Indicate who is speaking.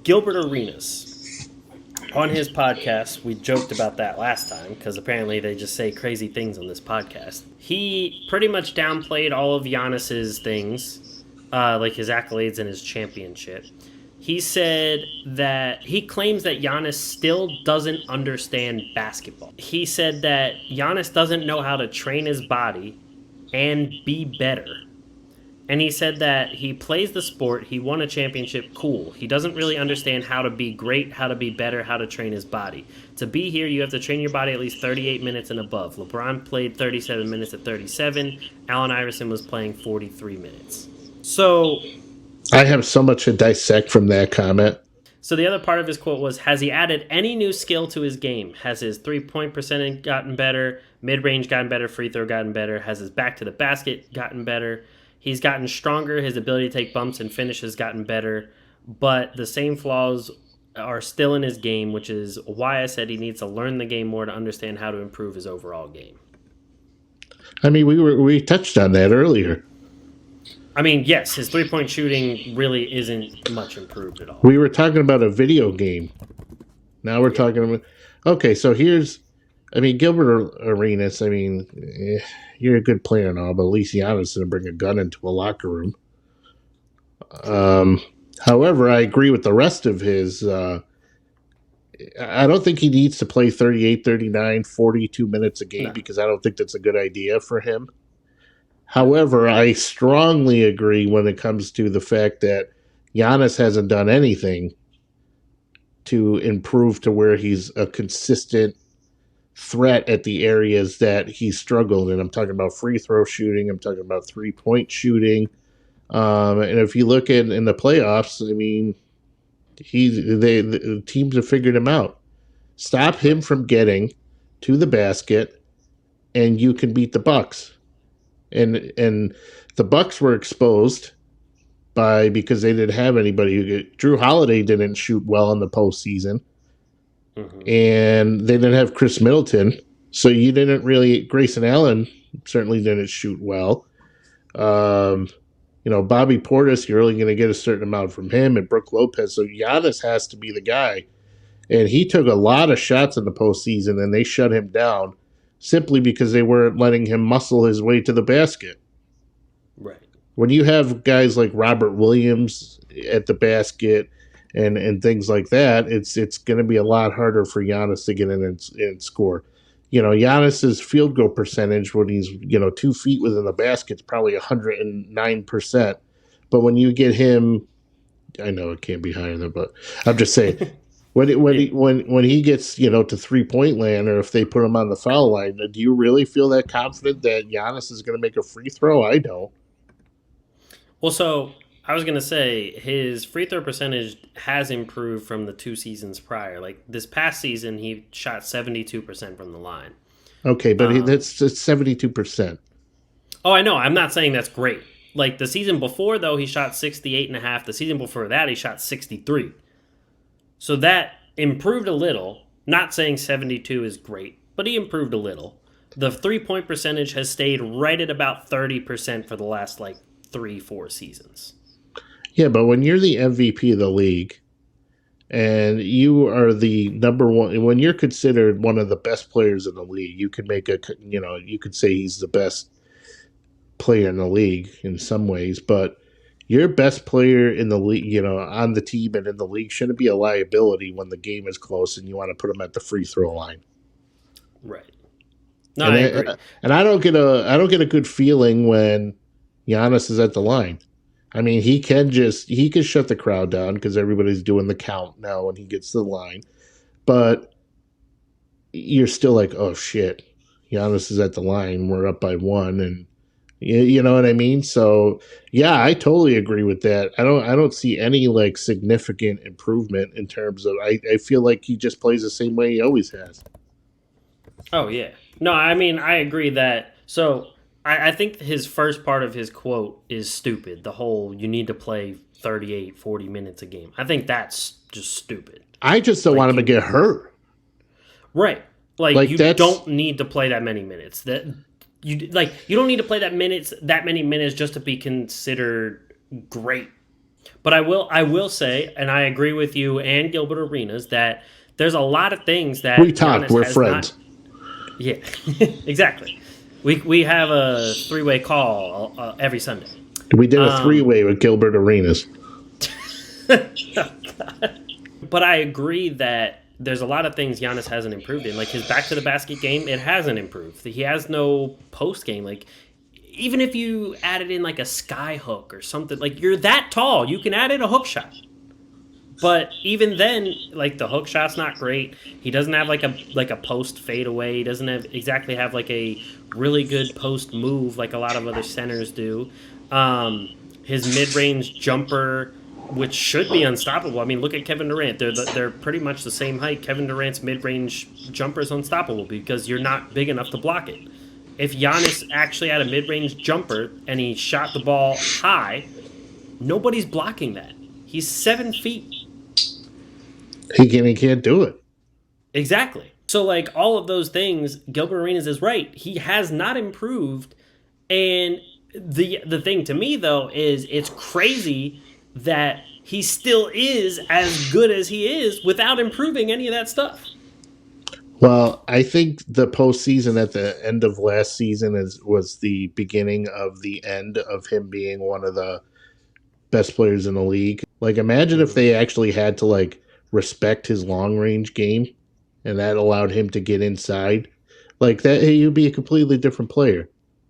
Speaker 1: Gilbert Arenas, on his podcast, we joked about that last time because apparently they just say crazy things on this podcast. He pretty much downplayed all of Giannis's things, like his accolades and his championship. He said that he claims that Giannis still doesn't understand basketball. He said that Giannis doesn't know how to train his body and be better. And he said that he plays the sport, he won a championship, cool. He doesn't really understand how to be great, how to be better, how to train his body. To be here, you have to train your body at least 38 minutes and above. LeBron played 37 minutes at 37. Allen Iverson was playing 43 minutes. So
Speaker 2: I have so much to dissect from that comment.
Speaker 1: So the other part of his quote was, has he added any new skill to his game? Has his three-point percentage gotten better? Mid-range gotten better? Free throw gotten better? Has his back to the basket gotten better? He's gotten stronger. His ability to take bumps and finish has gotten better. But the same flaws are still in his game, which is why I said he needs to learn the game more to understand how to improve his overall game.
Speaker 2: I mean, we touched on that earlier.
Speaker 1: I mean, yes, his three-point shooting really isn't much improved at all.
Speaker 2: We were talking about a video game. Now we're talking about... Okay, so here's... I mean, Gilbert Arenas, I mean, you're a good player and all, but at least Giannis didn't bring a gun into a locker room. However, I agree with the rest of his... I don't think he needs to play 38, 39, 42 minutes a game because I don't think that's a good idea for him. However, I strongly agree when it comes to the fact that Giannis hasn't done anything to improve to where he's a consistent threat at the areas that he's struggled in. I'm talking about free throw shooting. I'm talking about three-point shooting. And if you look in the playoffs, I mean, the teams have figured him out. Stop him from getting to the basket, and you can beat the Bucks. And the Bucks were exposed because they didn't have anybody. Drew Holiday didn't shoot well in the postseason, and they didn't have Chris Middleton, so you didn't really. Grayson Allen certainly didn't shoot well. Bobby Portis, you're only going to get a certain amount from him, and Brook Lopez. So Giannis has to be the guy, and he took a lot of shots in the postseason, and they shut him down. Simply because they weren't letting him muscle his way to the basket.
Speaker 1: Right.
Speaker 2: When you have guys like Robert Williams at the basket and things like that, it's going to be a lot harder for Giannis to get in and score. Giannis's field goal percentage when he's 2 feet within the basket is probably 109%. But when you get him, I know it can't be higher than, but I'm just saying. When he gets to 3-point land, or if they put him on the foul line, do you really feel that confident that Giannis is going to make a free throw? I don't.
Speaker 1: Well, so I was going to say his free throw percentage has improved from the 2 seasons prior. Like this past season, he shot 72% from the line.
Speaker 2: Okay, but that's 72%.
Speaker 1: Oh, I know. I'm not saying that's great. Like the season before, though, he shot 68.5. The season before that, he shot 63. So that improved a little. Not saying 72 is great, but he improved a little. The 3-point percentage has stayed right at about 30% for the last 3-4 seasons.
Speaker 2: Yeah, but when you're the MVP of the league and you are the number one, when you're considered one of the best players in the league, you could you could say he's the best player in the league in some ways, but your best player in the league, on the team and in the league shouldn't be a liability when the game is close and you want to put him at the free throw line.
Speaker 1: Right. No, I agree.
Speaker 2: And I don't get a good feeling when Giannis is at the line. I mean, he can shut the crowd down because everybody's doing the count now when he gets to the line. But you're still like, oh shit, Giannis is at the line. We're up by 1, and you know what I mean? So yeah, I totally agree with that. I don't see any significant improvement in terms of I feel like he just plays the same way he always has.
Speaker 1: Oh yeah. No, I mean I agree that so I think his first part of his quote is stupid. The whole you need to play 38, 40 minutes a game. I think that's just stupid.
Speaker 2: I just don't want him to get hurt.
Speaker 1: Right. You don't need to play that many minutes. You don't need to play that many minutes just to be considered great. But I will say, and I agree with you and Gilbert Arenas, that there's a lot of things that
Speaker 2: We talked.
Speaker 1: Giannis
Speaker 2: We're
Speaker 1: has
Speaker 2: friends.
Speaker 1: not. Yeah, exactly. We have a 3-way call every Sunday.
Speaker 2: We did a 3-way with Gilbert Arenas.
Speaker 1: But I agree that there's a lot of things Giannis hasn't improved in. Like his back to the basket game, it hasn't improved. He has no post game. Like even if you added in like a sky hook or something, like you're that tall, you can add in a hook shot. But even then, like the hook shot's not great. He doesn't have like a post fadeaway. He doesn't exactly have like a really good post move like a lot of other centers do. His mid range jumper, which should be unstoppable. I mean, look at Kevin Durant. They're pretty much the same height. Kevin Durant's mid range jumper is unstoppable because you're not big enough to block it. If Giannis actually had a mid range jumper and he shot the ball high, nobody's blocking that. He's 7 feet.
Speaker 2: He can't do it.
Speaker 1: Exactly. So, like, all of those things, Gilbert Arenas is right. He has not improved. And the thing to me, though, is it's crazy that he still is as good as he is without improving any of that stuff.
Speaker 2: Well, I think the postseason at the end of last season was the beginning of the end of him being one of the best players in the league. Like, imagine if they actually had to, like, respect his long-range game, and that allowed him to get inside. Like, that, he'd be a completely different player.